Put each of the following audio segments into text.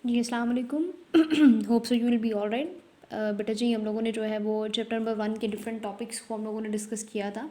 जी अस्सलाम वालेकुम। Hope so you will be all right. बेटा जी, हम लोगों ने जो है वो चैप्टर नंबर 1 के डिफरेंट टॉपिक्स को हम लोगों ने डिस्कस किया था।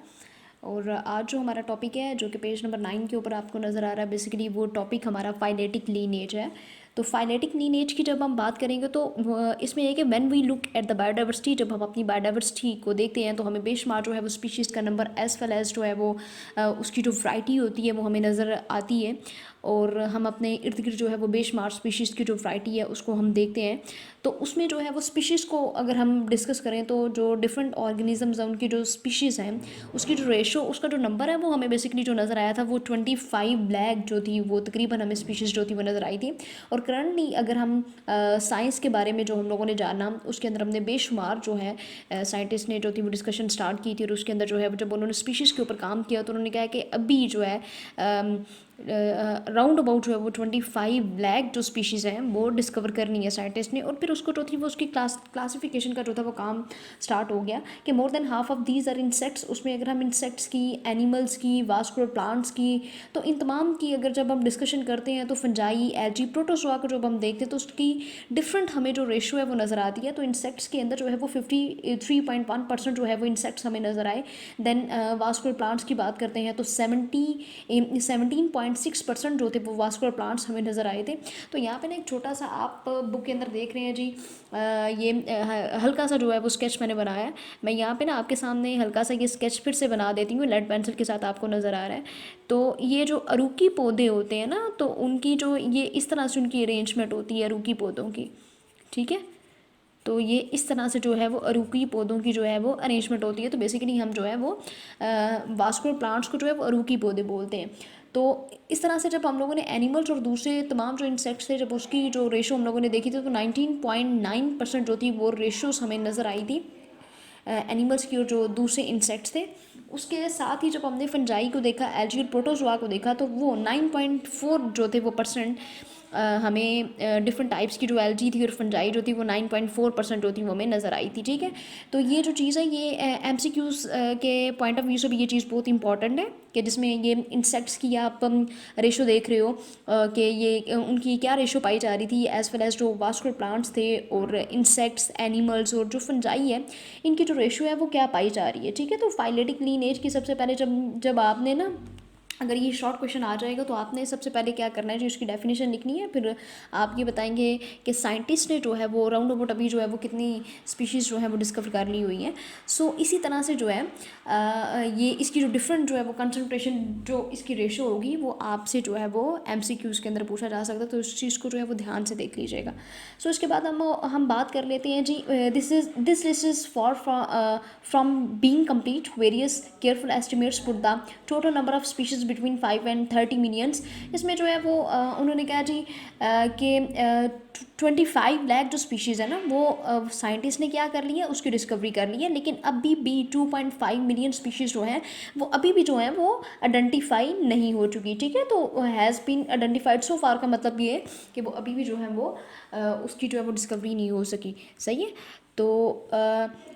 और आज जो हमारा टॉपिक है जो कि पेज नंबर 9 के ऊपर आपको नज़र आ रहा है, बेसिकली वो टॉपिक हमारा फाइलेटिक लीनेज है। तो फाइलेटिक लीनेज की जब हम बात करेंगे तो इसमें यह कि when we look at the biodiversity, जब हम अपनी बायोडाइवर्सिटी को देखते हैं तो हमें बेशुमार जो है वो स्पीशीज़ का नंबर एज वेल एज जो है वो उसकी जो वैरायटी होती है वो हमें नज़र आती है। और हम अपने इर्द गिर्द जो है वो बेशुमार स्पीशीज़ की जो वैरायटी है उसको हम देखते हैं। तो उसमें जो है वो स्पीशीज़ को अगर हम डिस्कस करें तो जो डिफरेंट ऑर्गेनिजम्स हैं उनकी जो स्पीशीज़ हैं उसकी जो रेशो, उसका जो नंबर है वो हमें बेसिकली जो नज़र आया था वो 25 लाख जो थी वो तकरीबन हमें स्पीशीज़ जो थी वो नज़र आई थी। और करंटली अगर हम साइंस के बारे में जो हम लोगों ने जाना, उसके अंदर हमने बेशुमार जो है साइंटिस्ट ने जो थी वो डिस्कशन स्टार्ट की थी। और उसके अंदर जो है जब उन्होंने स्पीशीज़ के ऊपर काम किया तो उन्होंने कहा कि अभी जो है राउंड अबाउट जो है वो 25 लाख जो स्पीशीज़ हैं वो डिस्कवर करनी है साइंटिस्ट ने। और फिर उसको जो थी वो उसकी क्लासिफिकेशन का जो था वो काम स्टार्ट हो गया कि more than half of these are insects. उसमें अगर हम इंसेक्ट्स की, एनिमल्स की, वास्कुलर प्लांट्स की, तो इन तमाम की अगर जब हम डिस्कशन करते हैं तो फंजाई, एल्गी, प्रोटोजोआ को जब हम देखते हैं तो उसकी डिफरेंट हमें जो रेशो है वो नज़र आती है। तो इंसेक्ट्स के अंदर जो है वो 53.1% जो है वो इंसेक्ट्स हमें नज़र आए। देन वास्कुलर प्लांट्स की बात करते हैं तो 17.6% जो थे वो वास्कुलर प्लांट्स हमें नज़र आए थे। तो यहाँ पे ना एक छोटा सा आप बुक के अंदर देख रहे हैं जी, ये हल्का सा जो है वो स्केच मैंने बनाया है। मैं यहाँ पे ना आपके सामने हल्का सा ये स्केच फिर से बना देती हूँ, लेड पेंसिल के साथ आपको नज़र आ रहा है। तो ये जो अरूकी पौधे होते हैं ना, तो उनकी जो ये इस तरह से उनकी अरेंजमेंट होती है अरूकी पौधों की, ठीक है। तो ये इस तरह से जो है वो अरूकी पौधों की जो है वो अरेंजमेंट होती है। तो बेसिकली हम जो है वो वास्कुलर प्लांट्स को जो है वो अरूकी पौधे बोलते हैं। तो इस तरह से जब हम लोगों ने एनिमल्स और दूसरे तमाम जो इंसेक्ट्स थे, जब उसकी जो रेशो हम लोगों ने देखी थी तो 19.9% जो थी वो रेशोस हमें नज़र आई थी एनिमल्स की और जो दूसरे इंसेक्ट्स थे। उसके साथ ही जब हमने फंजाई को देखा, एल्गी और प्रोटोजोआ को देखा, तो वो 9.4 जो थे वो परसेंट हमें डिफरेंट टाइप्स की जो एल्गी थी और फंजाई जो थी वो 9.4% जो थी वो हमें नज़र आई थी, ठीक है। तो ये जो चीज़ है ये एमसीक्यूज़ के पॉइंट ऑफ व्यू से भी ये चीज़ बहुत इंपॉर्टेंट है कि जिसमें ये इंसेक्ट्स की आप रेशो देख रहे हो कि ये उनकी क्या रेशो पाई जा रही थी, एज वेल एज जो वास्कुलर प्लांट्स थे और इंसेक्ट्स, एनिमल्स और जो फंजाई है, इनकी जो रेशो है वो क्या पाई जा रही है, ठीक है। तो फाइलेटिक लीनेज की सबसे पहले जब जब आपने ना, अगर ये शॉर्ट क्वेश्चन आ जाएगा तो आपने सबसे पहले क्या करना है जी, उसकी डेफिनेशन लिखनी है। फिर आप ये बताएंगे कि साइंटिस्ट ने जो है वो राउंड अबाउट अभी जो है वो कितनी स्पीशीज़ जो है वो डिस्कवर कर ली हुई हैं। सो इसी तरह से जो है ये इसकी जो डिफरेंट जो है वो कंसनट्रेशन, जो इसकी रेशो होगी वो आपसे जो है वो एमसीक्यूज़ के अंदर पूछा जा सकता है। तो इस चीज़ को जो है वो ध्यान से देख लीजिएगा। सो इसके बाद हम बात कर लेते हैं जी, this list is far from being complete, various careful estimates put the total number of species between 5 and 30 millions. इसमें जो है वो उन्होंने कहा जी कि 25 लाख जो स्पीशीज़ है ना वो साइंटिस्ट ने क्या कर लिया, उसकी डिस्कवरी कर ली है। लेकिन अभी भी 2.5 मिलियन स्पीशीज़ जो हैं वो अभी भी जो है वो आइडेंटिफाई नहीं हो चुकी, ठीक है। तो हैज़ बीन आइडेंटिफाइड सो फार का मतलब ये है कि वो अभी भी जो है वो उसकी जो है वो डिस्कवरी नहीं हो सकी, सही है। तो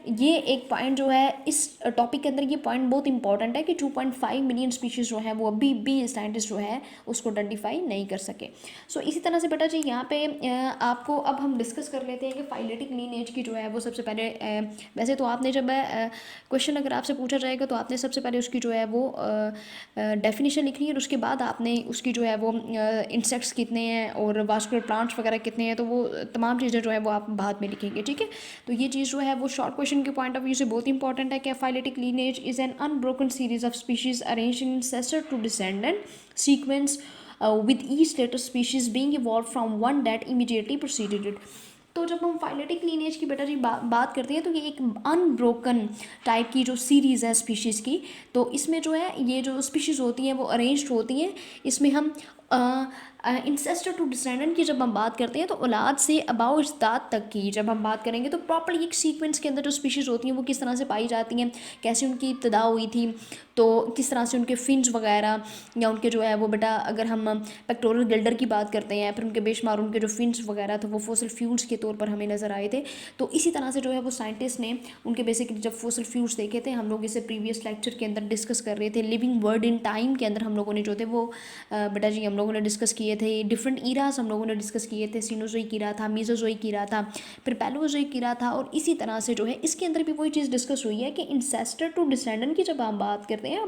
ये एक पॉइंट जो है इस टॉपिक के अंदर, ये पॉइंट बहुत इंपॉर्टेंट है कि 2.5 मिलियन स्पीशीज़ जो है वो अभी भी साइंटिस्ट जो है उसको आइडेंटिफाई नहीं कर सके। सो इसी तरह से बेटा जी यहाँ पे आपको अब हम डिस्कस कर लेते हैं कि फाइलेटिक लीनेज की जो है वो सबसे पहले वैसे तो आपने जब क्वेश्चन अगर आपसे पूछा जाएगा तो आपने सबसे पहले उसकी जो है वो डेफिनेशन लिखनी है। और उसके बाद आपने उसकी जो है वो इंसेक्ट्स कितने हैं और वास्कुलर प्लांट्स वगैरह कितने हैं, तो वो तमाम चीज़ें जो है वो आप बाद में लिखेंगे, ठीक है। तो ये चीज़ जो है वो शॉर्ट क्वेश्चन के पॉइंट ऑफ व्यू से बहुत इंपॉर्टेंट है कि phyletic lineage is an unbroken series of species arranged in ancestor to descendant sequence with each later species being evolved from one that immediately preceded it। तो जब हम phyletic lineage की बेटा जी बात करते हैं तो ये एक अनब्रोकन टाइप की जो सीरीज़ है स्पीशीज़ की। तो इसमें जो है ये जो स्पीशीज़ होती हैं वो अरेंज्ड होती हैं। इसमें हम इंसेस्टर टू डिसेंडेंट की जब हम बात करते हैं तो औलाद से अबाउ इज्दाद तक की जब हम बात करेंगे तो प्रॉपर्ली एक सीक्वेंस के अंदर जो स्पीशीज़ होती हैं वो किस तरह से पाई जाती हैं, कैसे उनकी इब्तदा हुई थी, तो किस तरह से उनके फिन्स वगैरह या उनके जो है वो बेटा, अगर हम पेक्टोरल गिल्डर की बात करते हैं फिर उनके बेशुमार उनके जो फिन्स वगैरह थे वो फॉसिल फ्यूल्स के तौर पर हमें नज़र आए थे। तो इसी तरह से जो है वो साइंटिस्ट ने उनके बेसिकली जब फॉसिल फ्यूल्स देखे थे, हम लोग इसे प्रीवियस लेक्चर के अंदर डिस्कस कर रहे थे, लिविंग वर्ड इन टाइम के अंदर हम लोगों ने जो थे वो बेटा जी हम हम लोगों ने डिस्कस किए थे, डिफरेंट ईरास हम लोगों ने डिस्कस किए थे, सीनोजोइक ईरा था, मेसोजोइक ईरा था, फिर पैलोजोइक ईरा था, और इसी तरह से जो है इसके अंदर भी वही चीज़ डिस्कस हुई है कि इंसेस्टर टू डिसेंडेंट की जब हम बात करते हैं,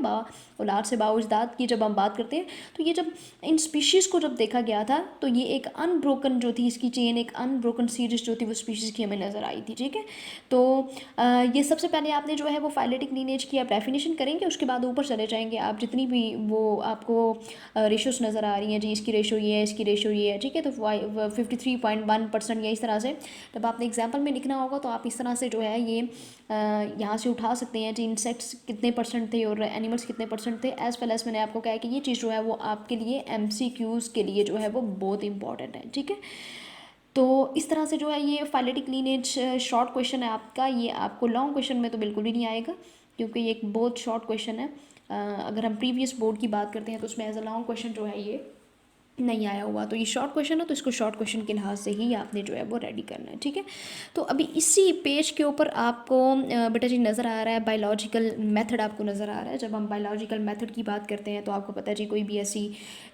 औलाद से बाउजदाद की जब हम बात करते हैं, तो ये जब इन स्पीशीज़ को जब देखा गया था तो ये एक अनब्रोकन जो थी इसकी चेन, एक अनब्रोकन सीरीज जो थी वो स्पीशीज़ की हमें नज़र आई थी। ठीक है, तो ये सबसे पहले आपने जो है वो फाइलेटिक लीनेज की आप डेफिनेशन करेंगे, उसके बाद ऊपर चले जाएंगे आप जितनी भी वो आपको रेशोस नज़र आ रही हैं जी, इसकी रेशो ये है, इसकी रेशो ये है। ठीक है, तो 53.1% या इस तरह से जब आपने एग्जाम्पल में लिखना होगा तो आप इस तरह से जो है ये यहाँ से उठा सकते हैं जी, इंसेक्ट्स कितने परसेंट थे और एनिमल्स कितने परसेंट थे। एज वेल एज मैंने आपको कहा कि ये चीज़ जो है वो आपके लिए MCQs के लिए जो है वो बहुत इंपॉर्टेंट है। ठीक है, तो इस तरह से जो है ये फाइलेटिक लीनेज शॉर्ट क्वेश्चन है आपका, ये आपको लॉन्ग क्वेश्चन में तो बिल्कुल भी नहीं आएगा क्योंकि ये एक बहुत शॉर्ट क्वेश्चन है। अगर हम प्रीवियस बोर्ड की बात करते हैं तो उसमें एज अ लॉन्ग क्वेश्चन जो है ये नहीं आया हुआ, तो ये शॉर्ट क्वेश्चन है तो इसको शॉर्ट क्वेश्चन के लिहाज से ही आपने जो है वो रेडी करना है। ठीक है, तो अभी इसी पेज के ऊपर आपको बेटा जी नज़र आ रहा है बायोलॉजिकल मेथड, आपको नज़र आ रहा है। जब हम बायोलॉजिकल मेथड की बात करते हैं तो आपको पता है जी कोई भी ऐसी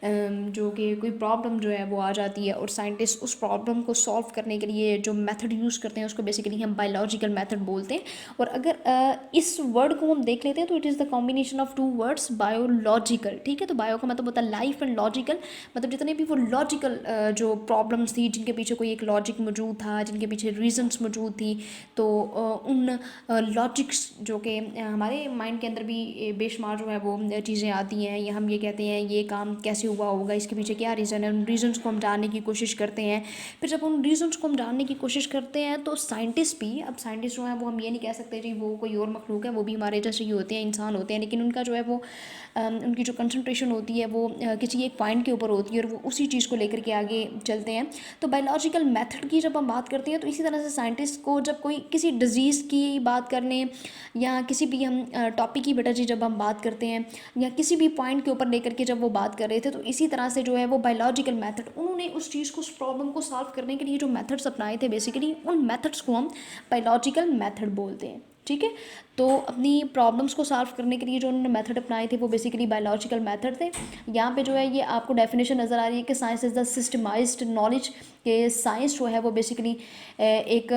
जो कि कोई प्रॉब्लम जो है वो आ जाती है और साइंटिस्ट उस प्रॉब्लम को सॉल्व करने के लिए जो मेथड यूज़ करते हैं उसको बेसिकली हम बायोलॉजिकल मेथड बोलते हैं। और अगर इस वर्ड को हम देख लेते हैं तो it is the combination of two words biological. ठीक है, तो बायो का मतलब होता है लाइफ एंड लॉजिकल, मतलब जितने भी वो लॉजिकल जो प्रॉब्लम्स थी जिनके पीछे कोई एक लॉजिक मौजूद था, जिनके पीछे रीजंस मौजूद थी, तो उन लॉजिक्स जो कि हमारे माइंड के अंदर भी बेशुमार जो है वो चीज़ें आती हैं, या हम ये कहते हैं ये काम कैसे हुआ होगा, इसके पीछे क्या रीज़न है, उन रीजंस को हम जानने की कोशिश करते हैं। फिर जब उन रीजंस को हम जानने की कोशिश करते हैं तो साइंटिस्ट भी, अब साइंटिस्ट जो है वो हम ये नहीं कह सकते जी वो कोई और मखलूक है, वो भी हमारे जैसे ही होते हैं, इंसान होते हैं, लेकिन उनका जो है वो उनकी जो कंसंट्रेशन होती है वो किसी एक पॉइंट के ऊपर होती है और वो उसी चीज़ को लेकर के आगे चलते हैं। तो बायोलॉजिकल मेथड की जब हम बात करते हैं तो इसी तरह से साइंटिस्ट को जब कोई किसी डिजीज़ की बात करने या किसी भी हम टॉपिक की बेटा जी जब हम बात करते हैं या किसी भी पॉइंट के ऊपर लेकर के जब वो बात कर रहे थे, तो इसी तरह से जो है वो बायोलॉजिकल मेथड, उन्होंने उस चीज़ को, उस प्रॉब्लम को सॉल्व करने के लिए जो मेथड्स अपनाए थे बेसिकली उन मेथड्स को हम बायोलॉजिकल मेथड बोलते हैं। ठीक है, तो अपनी प्रॉब्लम्स को सॉल्व करने के लिए जो उन्होंने मेथड अपनाए थे वो बेसिकली बायोलॉजिकल मेथड थे। यहाँ पे जो है ये आपको डेफिनेशन नज़र आ रही है कि science is the systemised knowledge, के साइंस जो है वो बेसिकली एक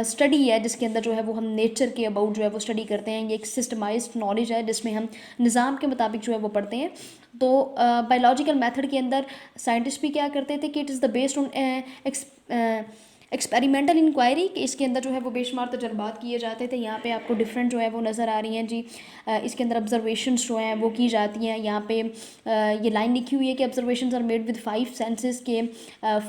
स्टडी है जिसके अंदर जो है वो हम नेचर के अबाउट जो है वो स्टडी करते हैं। ये एक सिस्टमाइज्ड नॉलेज है जिसमें हम निज़ाम के मुताबिक जो है वो पढ़ते हैं। तो बायोलॉजिकल मेथड के अंदर साइंटिस्ट भी क्या करते थे कि it is the based on experimental inquiry, कि इसके अंदर जो है वो बेशुमार तजर्बात किए जाते थे। यहाँ पे आपको डिफरेंट जो है वो नज़र आ रही हैं जी, इसके अंदर ऑब्जर्वेशंस जो हैं वो की जाती हैं। यहाँ पे ये लाइन लिखी हुई है कि observations are made with 5 senses, के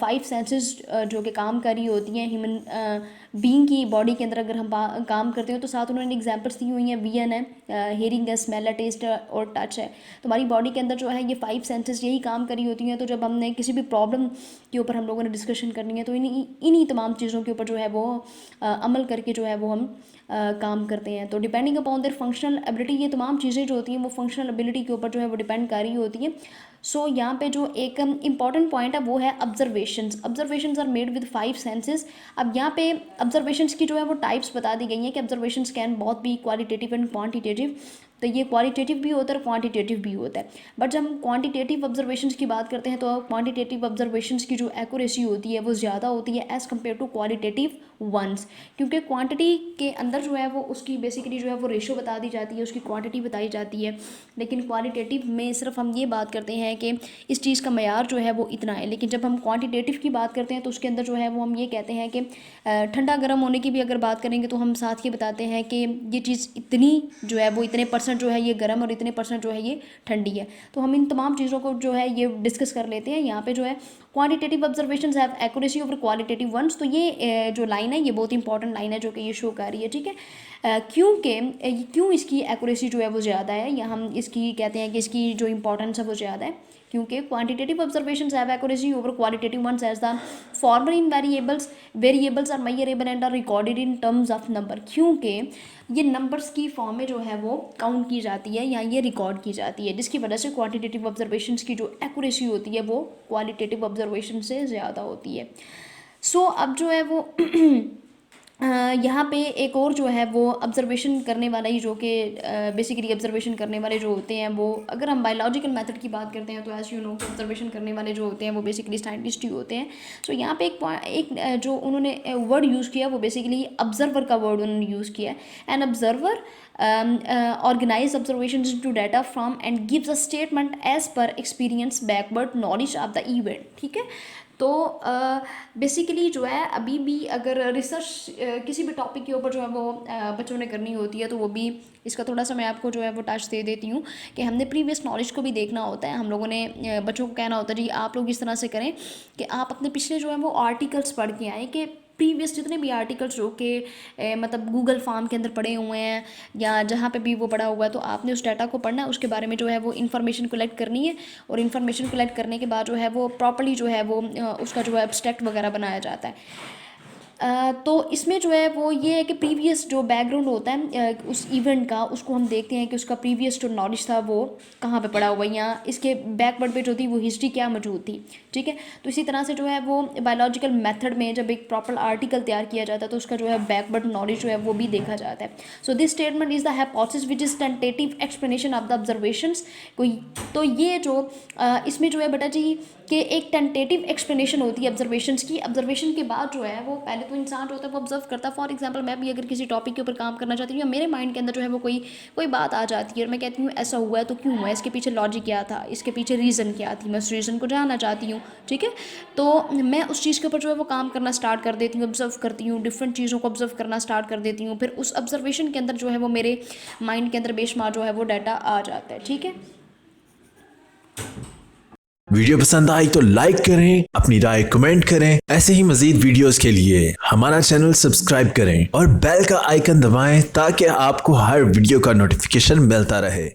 5 सेंसेस जो कि काम कर रही होती हैं ह्यूमन बीइंग की बॉडी के अंदर अगर हम काम करते हो। तो साथ उन्होंने एग्जांपल्स दी हुई हैं, विजन है, हियरिंग है, स्मेल है, टेस्ट और टच है। तो हमारी बॉडी के अंदर जो है ये 5 सेंसेस यही काम करी होती हैं। तो जब हमने किसी भी प्रॉब्लम के ऊपर हम लोगों ने डिस्कशन करनी है तो इन्हीं तमाम चीज़ों के ऊपर जो है वो अमल करके जो है वो हम काम करते हैं। तो depending upon their functional ability, ये तमाम चीज़ें जो होती हैं वो फंक्शनल एबिलिटी के ऊपर जो है वो डिपेंड कर रही होती हैं। सो यहाँ पे जो एक इंपॉर्टेंट पॉइंट है वो है observations. Observations are made with 5 senses. अब यहाँ पे ऑब्जर्वेशंस की जो है वो टाइप्स बता दी गई हैं कि observations can both be qualitative and quantitative. तो ये क्वालिटेटिव भी होता है और क्वांटिटेटिव भी होता है। बट जब हम क्वांटिटेटिव ऑब्जर्वेशंस की बात करते हैं तो क्वांटिटेटिव ऑब्जर्वेशंस की जो एक्यूरेसी होती है वो ज़्यादा होती है as compare to qualitative ones, क्योंकि क्वांटिटी के अंदर जो है वो उसकी बेसिकली जो है वो रेशो बता दी जाती है, उसकी क्वांटिटी बताई जाती है। लेकिन क्वालिटेटिव में सिर्फ हम ये बात करते हैं कि इस चीज़ का मयार जो है वो इतना है। लेकिन जब हम क्वांटिटेटिव की बात करते हैं तो उसके अंदर जो है वो हम ये कहते हैं कि ठंडा गर्म होने की भी अगर बात करेंगे तो हम साथ ये बताते हैं कि ये चीज़ इतनी जो है वो इतने परसेंट जो है ये गर्म और इतने परसेंट जो है ये ठंडी है। तो हम इन तमाम चीज़ों को जो है ये डिस्कस कर लेते हैं। यहाँ पे जो है quantitative observations have accuracy over qualitative ones. तो ये जो लाइन है ये बहुत इंपॉर्टेंट लाइन है जो कि ये शो कर रही है। ठीक है, क्यों इसकी एक्यूरेसी जो है वो ज़्यादा है, या हम इसकी कहते हैं कि इसकी जो इंपॉर्टेंस है वो ज़्यादा है, क्योंकि quantitative observations have accuracy over qualitative ones as the former in variables are measurable and are recorded in terms of number. क्योंकि ये नंबर्स की फॉर्म में जो है वो काउंट की जाती है या ये रिकॉर्ड की जाती है, जिसकी वजह से क्वांटिटेटिव ऑब्जर्वेशंस की जो एक्यूरेसी होती है वो क्वालिटेटिव ऑब्जर्वेशन से ज़्यादा होती है। सो अब जो है वो यहाँ पे एक और जो है वो ऑब्जर्वेशन करने वाला ही, जो कि बेसिकली ऑब्जर्वेशन करने वाले जो होते हैं वो, अगर हम बायोलॉजिकल मेथड की बात करते हैं तो एज यू नो ऑब्जर्वेशन करने वाले जो होते हैं वो बेसिकली साइंटिस्ट ही होते हैं। सो यहाँ पे एक जो उन्होंने वर्ड यूज़ किया वो बेसिकली ऑब्जर्वर का वर्ड उन्होंने यूज़ किया है। An observer organize observations into data from and gives a statement as per experience backward knowledge of the event। ठीक है, तो बेसिकली जो है अभी भी अगर रिसर्च किसी भी टॉपिक के ऊपर जो है वो बच्चों ने करनी होती है तो वो भी, इसका थोड़ा सा मैं आपको जो है वो टच दे देती हूँ कि हमने प्रीवियस नॉलेज को भी देखना होता है। हम लोगों ने बच्चों को कहना होता है जी आप लोग इस तरह से करें कि आप अपने पिछले जो है वो आर्टिकल्स पढ़ के आएँ, कि प्रीवियस जितने भी आर्टिकल्स जो कि मतलब गूगल फॉर्म के अंदर पड़े हुए हैं या जहाँ पे भी वो पड़ा हुआ है, तो आपने उस डाटा को पढ़ना है, उसके बारे में जो है वो इन्फॉर्मेशन कलेक्ट करनी है, और इन्फॉर्मेशन कलेक्ट करने के बाद जो है वो प्रॉपर्ली जो है वो उसका जो है एब्स्ट्रैक्ट वगैरह बनाया जाता है। तो इसमें जो है वो ये है कि प्रीवियस जो बैकग्राउंड होता है उस इवेंट का, उसको हम देखते हैं कि उसका प्रीवियस जो नॉलेज था वो कहाँ पे पड़ा हुआ है, या इसके बैकवर्ड पे जो थी वो हिस्ट्री क्या मौजूद थी। ठीक है, तो इसी तरह से जो है वो बायोलॉजिकल मेथड में जब एक प्रॉपर आर्टिकल तैयार किया जाता है तो उसका जो है बैकवर्ड नॉलेज जो है वो भी देखा जाता है। So this statement is the hypothesis which is tentative explanation of the observations. कोई तो ये जो इसमें जो है बेटा जी कि एक टेंटेटिव एक्सप्लेनेशन होती है ऑब्जर्वेशंस की। ऑब्जर्वेशन के बाद जो है वो पहले तो इंसान जो होता है वो ऑब्जर्व करता है। फॉर एग्जांपल मैं भी अगर किसी टॉपिक के ऊपर काम करना चाहती हूँ या मेरे माइंड के अंदर जो है वो कोई बात आ जाती है और मैं कहती हूँ ऐसा हुआ है तो क्यों हुआ है, इसके पीछे लॉजिक क्या था, इसके पीछे रीज़न क्या थी, मैं उस रीज़न को जानना चाहती हूँ। ठीक है, तो मैं उस चीज़ के ऊपर जो है वो काम करना स्टार्ट कर देती हूँ, ऑब्जर्व करती हूँ, डिफरेंट चीज़ों को ऑब्जर्व करना स्टार्ट कर देती हूँ। फिर उस ऑब्जर्वेशन के अंदर जो है वो मेरे माइंड के अंदर बेशुमार जो है वो डाटा आ जाता है। ठीक है, वीडियो पसंद आई तो लाइक करें, अपनी राय कमेंट करें। ऐसे ही मजीद वीडियोस के लिए हमारा चैनल सब्सक्राइब करें और बेल का आइकन दबाएं ताकि आपको हर वीडियो का नोटिफिकेशन मिलता रहे।